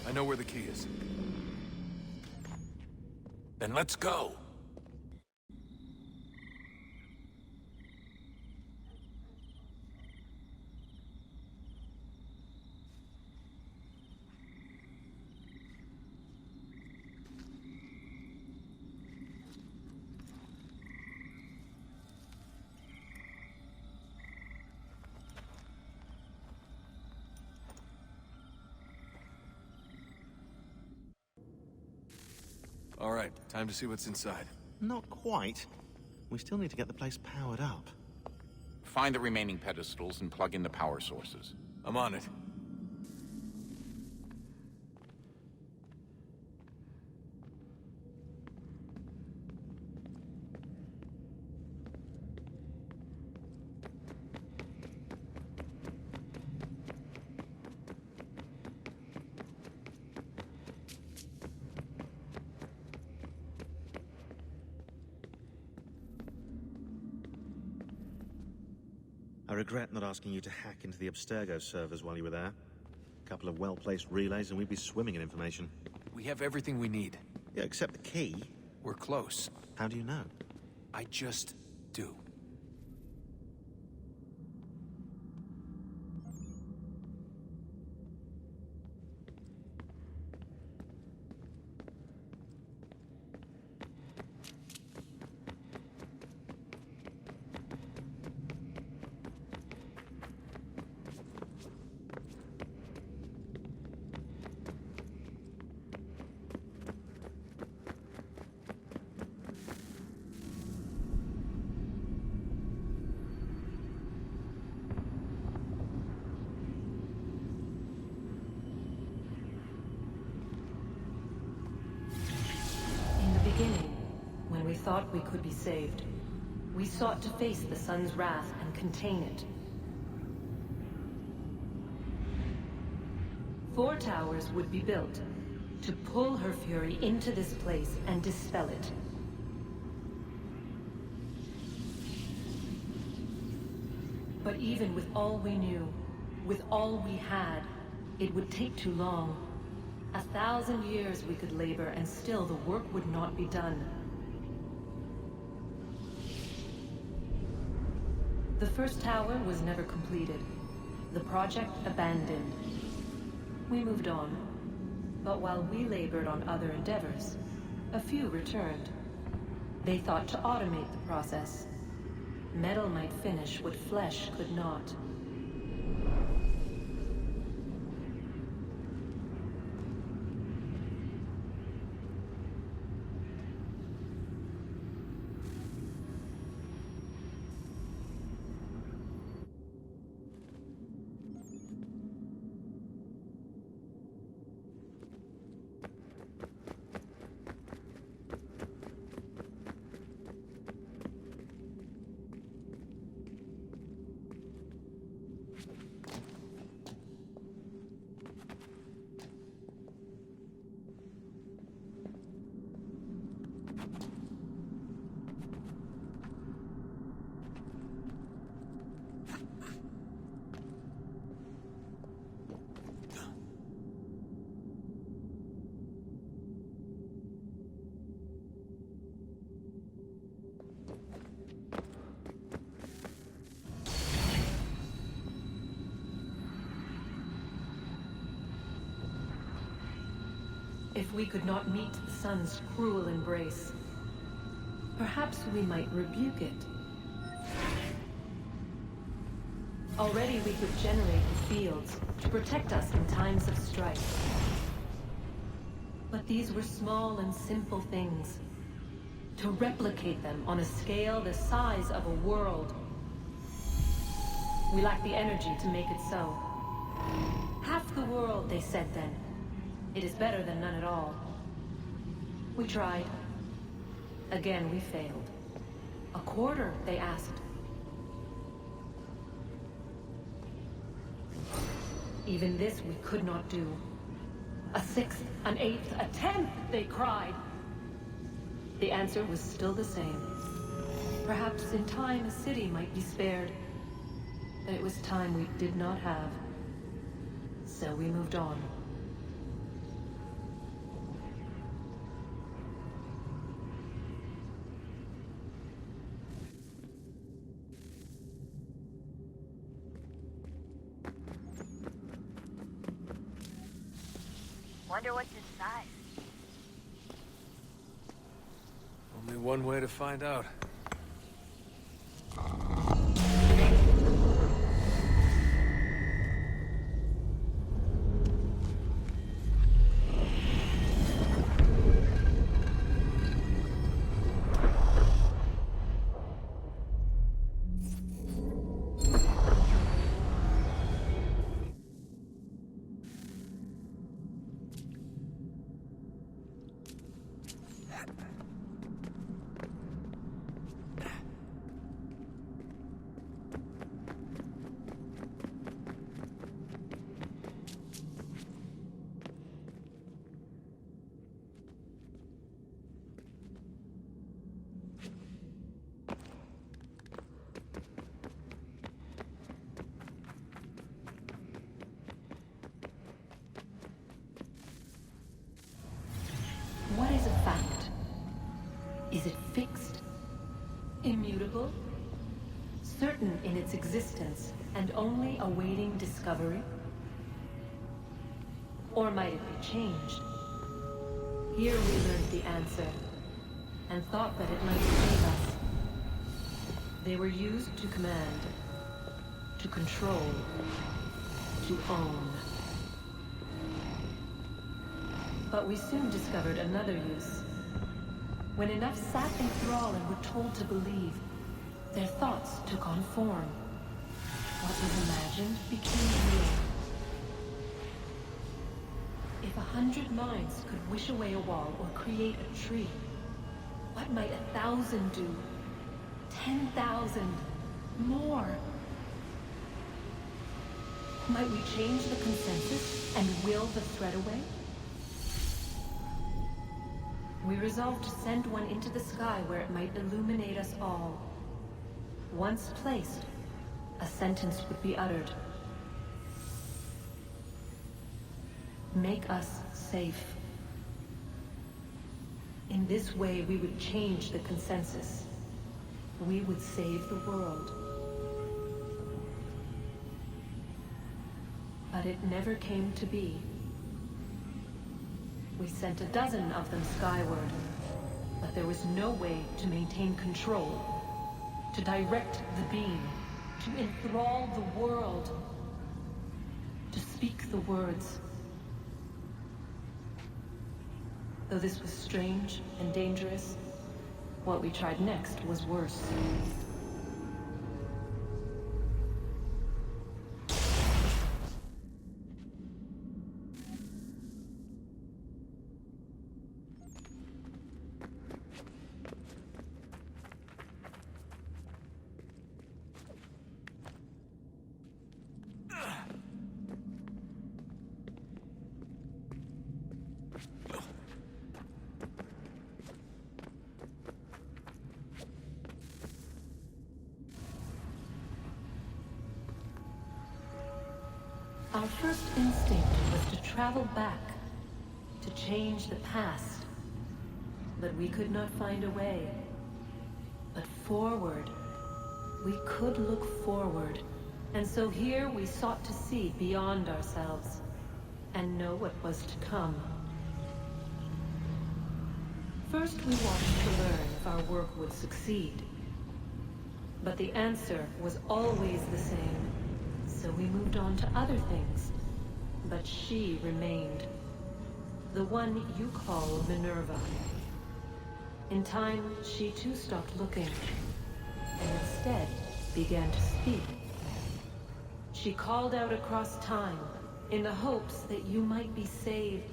I know where the key is. Then let's go! All right, time to see what's inside. Not quite. We still need to get the place powered up. Find the remaining pedestals and plug in the power sources. I'm on it. I regret not asking you to hack into the Abstergo servers while you were there. A couple of well-placed relays and we'd be swimming in information. We have everything we need. Yeah, except the key. We're close. How do you know? I just do. When we thought we could be saved, we sought to face the sun's wrath and contain it. 4 towers would be built to pull her fury into this place and dispel it. But even with all we knew, with all we had, it would take too long. 1,000 years we could labor and still the work would not be done. The first tower was never completed. The project abandoned. We moved on. But while we labored on other endeavors, a few returned. They thought to automate the process. Metal might finish what flesh could not. If we could not meet the sun's cruel embrace, perhaps we might rebuke it. Already we could generate the fields to protect us in times of strife. But these were small and simple things. To replicate them on a scale the size of a world. We lack the energy to make it so. Half the world, they said then. It is better than none at all. We tried. Again, we failed. A quarter, they asked. Even this we could not do. A 6th, an 8th, a 10th, they cried. The answer was still the same. Perhaps in time a city might be spared. But it was time we did not have. So we moved on. Wonder what's inside. Only one way to find out. What is a fact? Is it fixed? Immutable? Certain in its existence and only awaiting discovery? Or might it be changed? Here we learned the answer, and thought that it might save us. They were used to command, to control, to own. But we soon discovered another use. When enough sat in thrall and were told to believe, their thoughts took on form. What was imagined became real. If 100 minds could wish away a wall or create a tree, what might 1,000 do? 10,000? More? Might we change the consensus and will the threat away? We resolved to send one into the sky where it might illuminate us all. Once placed, a sentence would be uttered. Make us safe. In this way, we would change the consensus. We would save the world. But it never came to be. We sent a dozen of them skyward, but there was no way to maintain control, to direct the beam, to enthrall the world, to speak the words. Though this was strange and dangerous, what we tried next was worse. Our first instinct was to travel back, to change the past. But we could not find a way. But forward, we could look forward. And so here we sought to see beyond ourselves, and know what was to come. First we watched to learn if our work would succeed. But the answer was always the same. So we moved on to other things. But she remained. The one you call Minerva. In time, she too stopped looking, and instead began to speak. She called out across time, in the hopes that you might be saved.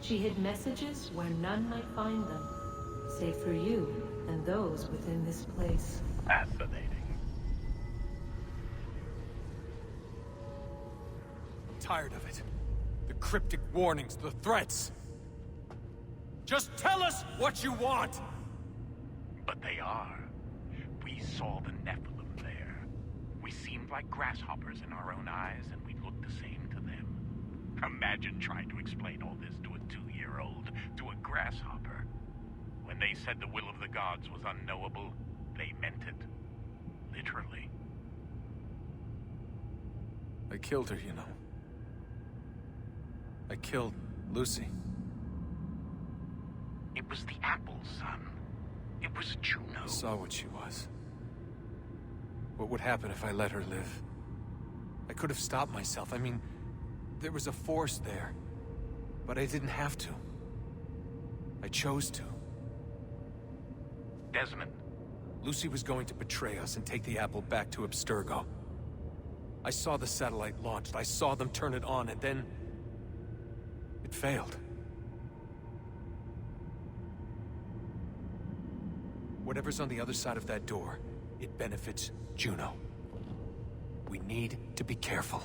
She hid messages where none might find them, save for you and those within this place. Fascinating. Tired of it. The cryptic warnings, the threats. Just tell us what you want! But they are. We saw the Nephilim there. We seemed like grasshoppers in our own eyes, and we looked the same to them. Imagine trying to explain all this to a 2-year-old, to a grasshopper. When they said the will of the gods was unknowable, they meant it. Literally. I killed her, you know. I killed Lucy. It was the apple, son. It was Juno. I saw what she was. What would happen if I let her live? I could have stopped myself. I mean, there was a force there. But I didn't have to. I chose to. Desmond. Lucy was going to betray us and take the apple back to Abstergo. I saw the satellite launched. I saw them turn it on, and then... it failed. Whatever's on the other side of that door, it benefits Juno. We need to be careful.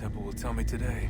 Temple will tell me today.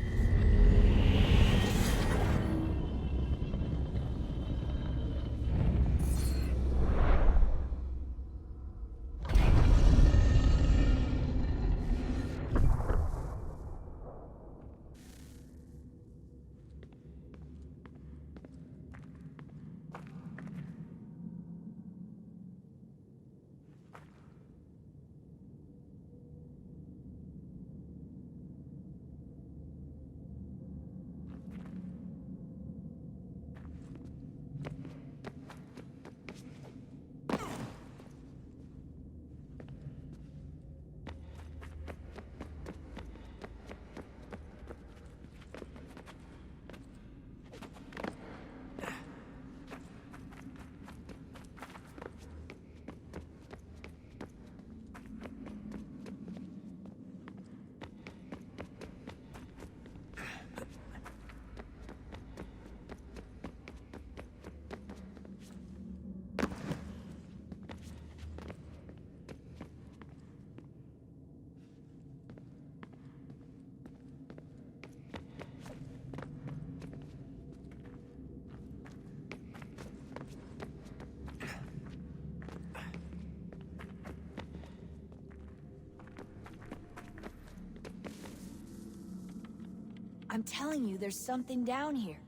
I'm telling you, there's something down here.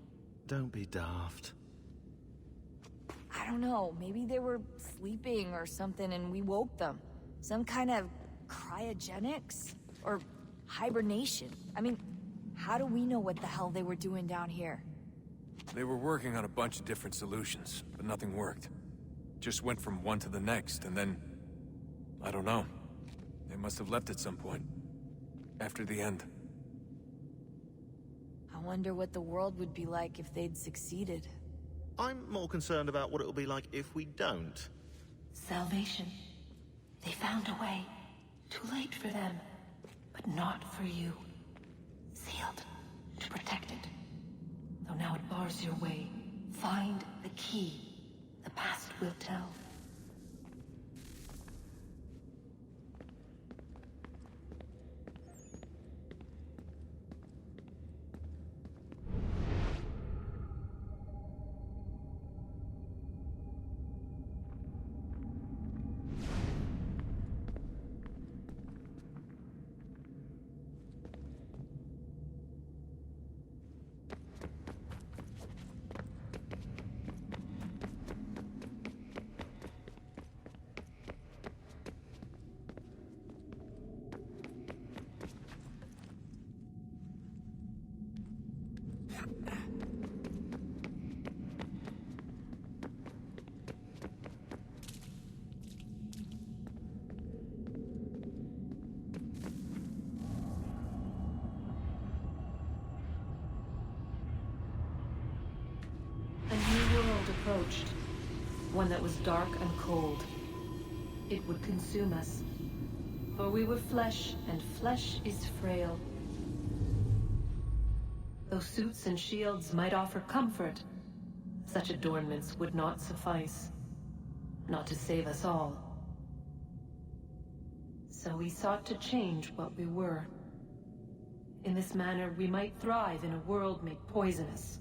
Don't be daft. I don't know, maybe they were sleeping or something and we woke them. Some kind of cryogenics? Or hibernation? I mean, how do we know what the hell they were doing down here? They were working on a bunch of different solutions, but nothing worked. Just went from one to the next, and then... I don't know. They must have left at some point. After the end. I wonder what the world would be like if they'd succeeded. I'm more concerned about what it'll be like if we don't. Salvation. They found a way. Too late for them. But not for you. Sealed. To protect it. Though now it bars your way. Find the key. The past will tell. Approached. One that was dark and cold. It would consume us. For we were flesh, and flesh is frail. Though suits and shields might offer comfort, such adornments would not suffice. Not to save us all. So we sought to change what we were. In this manner, we might thrive in a world made poisonous.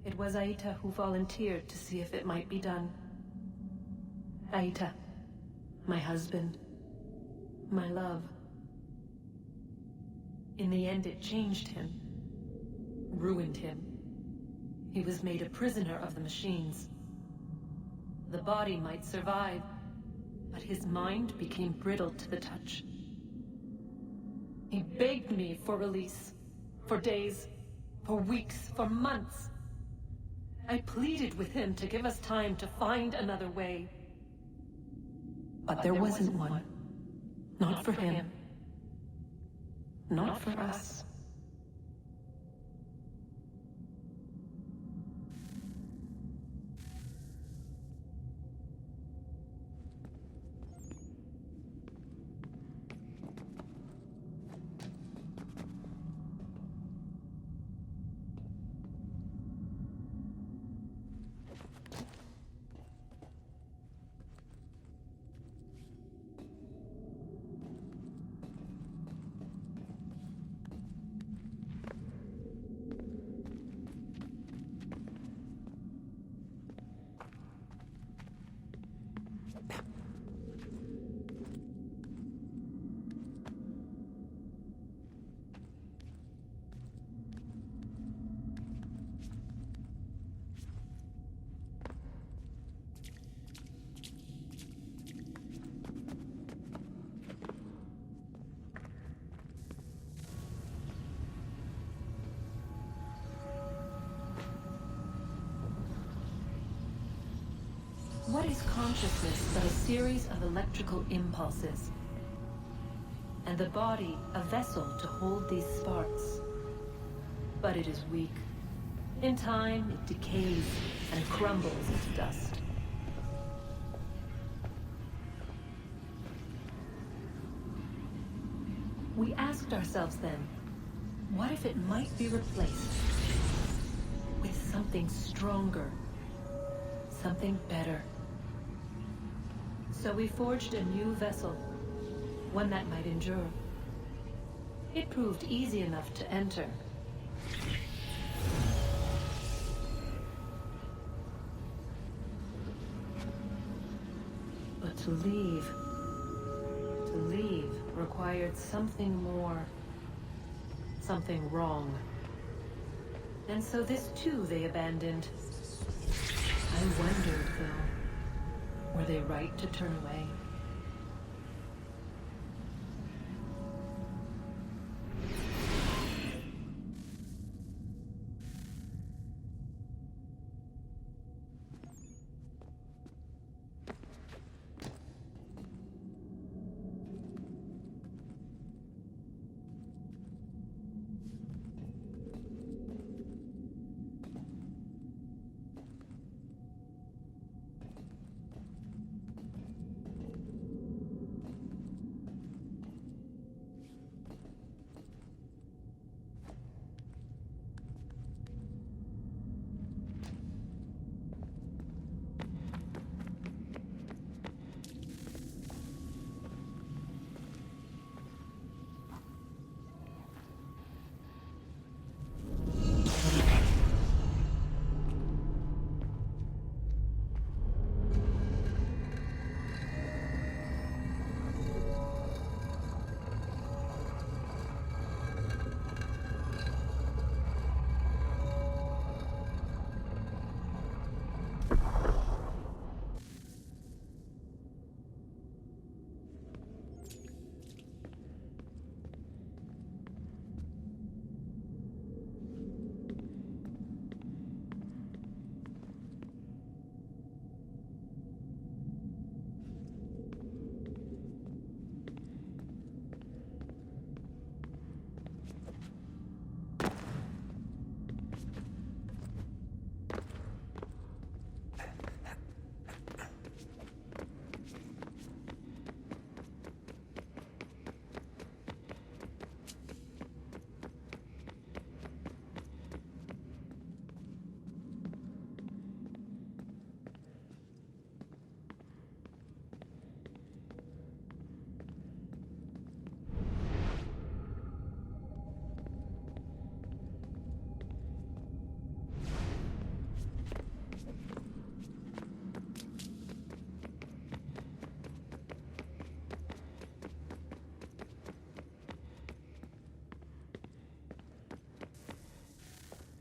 It was Aita who volunteered to see if it might be done. Aita, my husband, my love. In the end, it changed him, ruined him. He was made a prisoner of the machines. The body might survive, but his mind became brittle to the touch. He begged me for release, for days, for weeks, for months. I pleaded with him to give us time to find another way. But there wasn't one. Not for him. Not for us. body's consciousness but a series of electrical impulses, and the body a vessel to hold these sparks. But it is weak. In time, it decays and crumbles into dust. We asked ourselves then, what if it might be replaced with something stronger, something better? So we forged a new vessel, one that might endure. It proved easy enough to enter. But to leave required something more, something wrong. And so this too they abandoned. I wondered, though, were they right to turn away?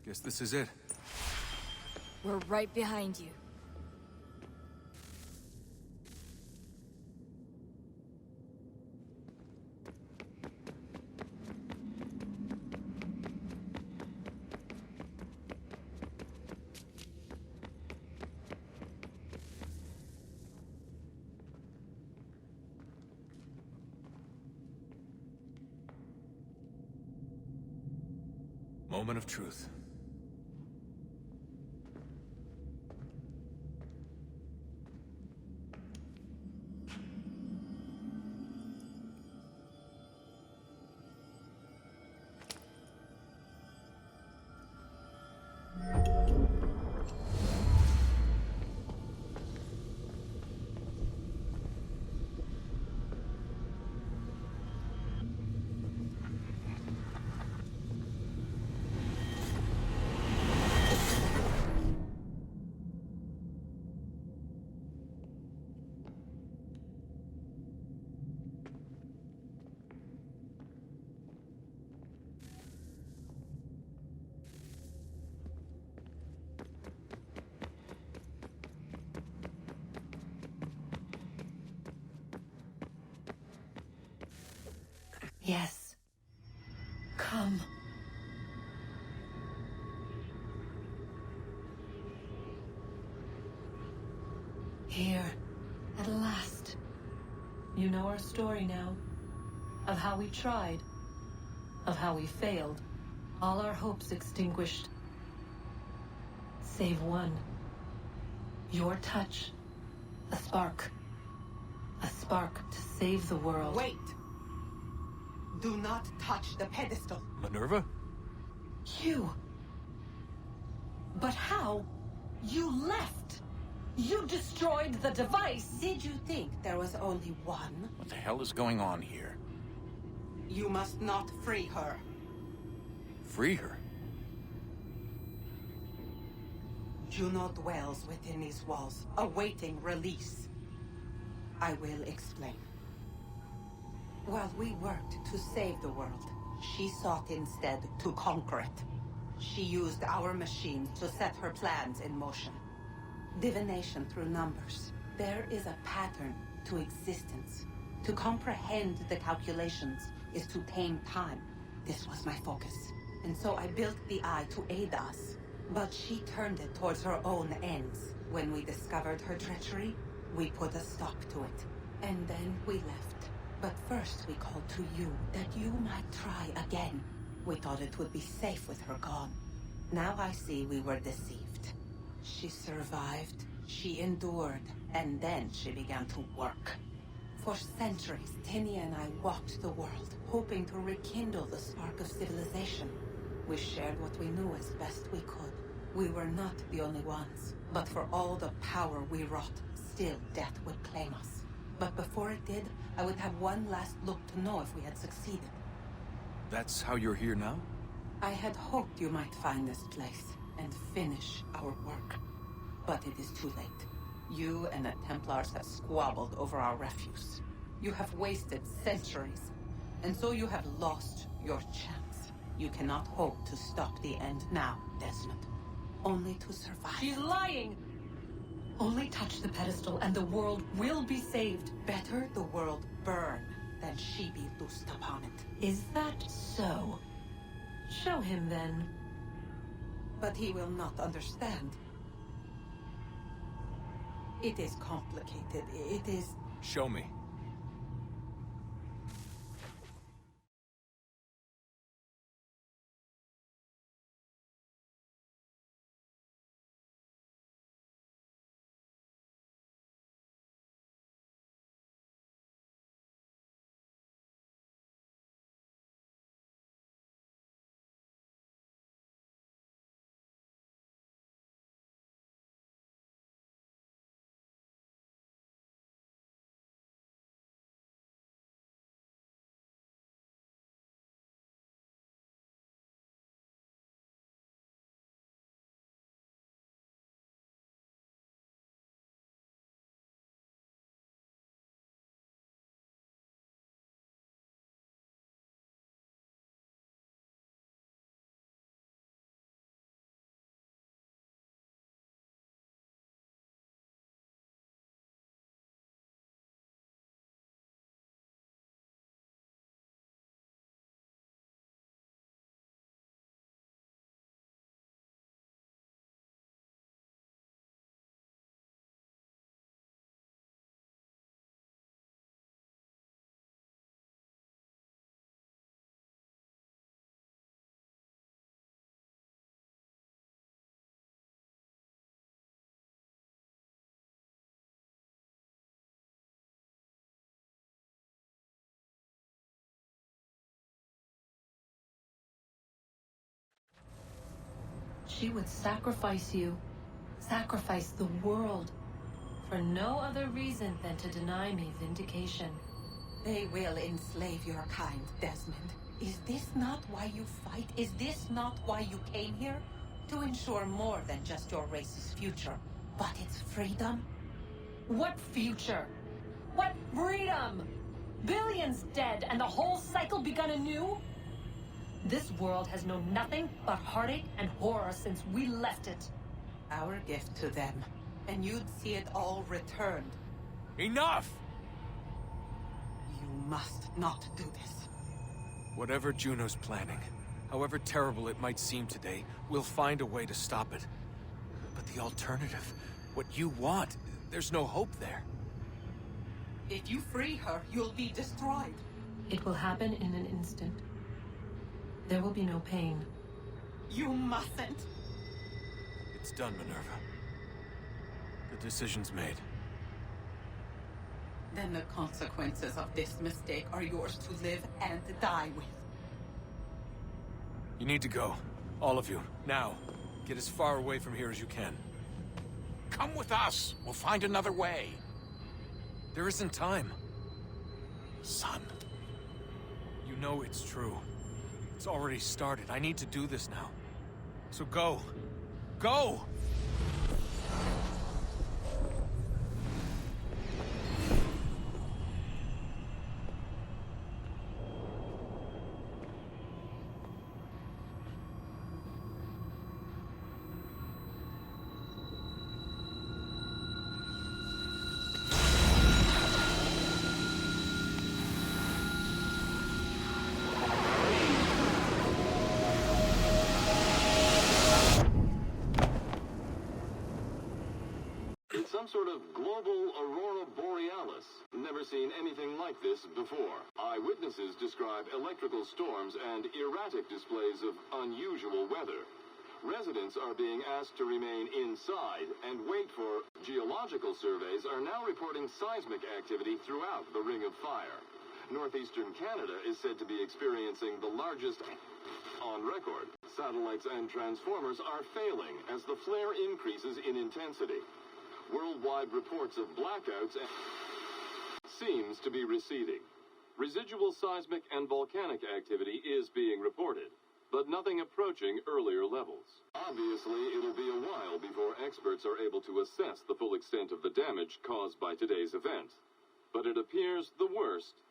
Guess this is it. We're right behind you. Moment of truth. Yes. Come. Here, at last. You know our story now. Of how we tried. Of how we failed. All our hopes extinguished. Save one. Your touch. A spark. A spark to save the world. Wait! Do not touch the pedestal. Minerva? You. But how? You left. You destroyed the device. Did you think there was only one? What the hell is going on here? You must not free her. Free her? Juno dwells within these walls, awaiting release. I will explain. While we worked to save the world, she sought instead to conquer it. She used our machines to set her plans in motion. Divination through numbers. There is a pattern to existence. To comprehend the calculations is to tame time. This was my focus. And so I built the eye to aid us. But she turned it towards her own ends. When we discovered her treachery, we put a stop to it. And then we left. But first we called to you, that you might try again. We thought it would be safe with her gone. Now I see we were deceived. She survived, she endured, and then she began to work. For centuries, Tinia and I walked the world, hoping to rekindle the spark of civilization. We shared what we knew as best we could. We were not the only ones, but for all the power we wrought, still death would claim us. But before it did, I would have one last look to know if we had succeeded. That's how you're here now? I had hoped you might find this place and finish our work. But it is too late. You and the Templars have squabbled over our refuse. You have wasted centuries, and so you have lost your chance. You cannot hope to stop the end now, Desmond. Only to survive. She's lying! Only touch the pedestal and the world will be saved. Better the world burn than she be loosed upon it. Is that so? Show him then. But he will not understand. It is complicated. It is... Show me. She would sacrifice you, sacrifice the world, for no other reason than to deny me vindication. They will enslave your kind, Desmond. Is this not why you fight? Is this not why you came here? To ensure more than just your race's future, but its freedom? What future? What freedom? Billions dead and the whole cycle begun anew? This world has known nothing but heartache and horror since we left it. Our gift to them, and you'd see it all returned. Enough! You must not do this. Whatever Juno's planning, however terrible it might seem today, we'll find a way to stop it. But the alternative, what you want, There's no hope there. If you free her, you'll be destroyed. It will happen in an instant. There will be no pain. You mustn't. It's done, Minerva. The decision's made. Then the consequences of this mistake are yours to live and die with. You need to go. All of you. Now. Get as far away from here as you can. Come with us. We'll find another way. There isn't time. Son. You know it's true. It's already started. I need to do this now. So go. Go! It's some sort of global aurora borealis. Never seen anything like this before. Eyewitnesses describe electrical storms and erratic displays of unusual weather. Residents are being asked to remain inside and wait for geological surveys are now reporting seismic activity throughout the Ring of Fire. Northeastern Canada is said to be experiencing the largest on record. Satellites and transformers are failing as the flare increases in intensity. Worldwide reports of blackouts seems to be receding. Residual seismic and volcanic activity is being reported, but nothing approaching earlier levels. Obviously, it'll be a while before experts are able to assess the full extent of the damage caused by today's event. But it appears the worst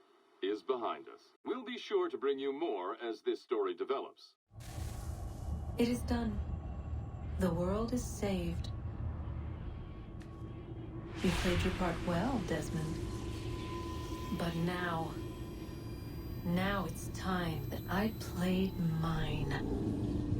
is behind us. We'll be sure to bring you more as this story develops. It is done. The world is saved. You played your part well, Desmond. But now it's time that I played mine.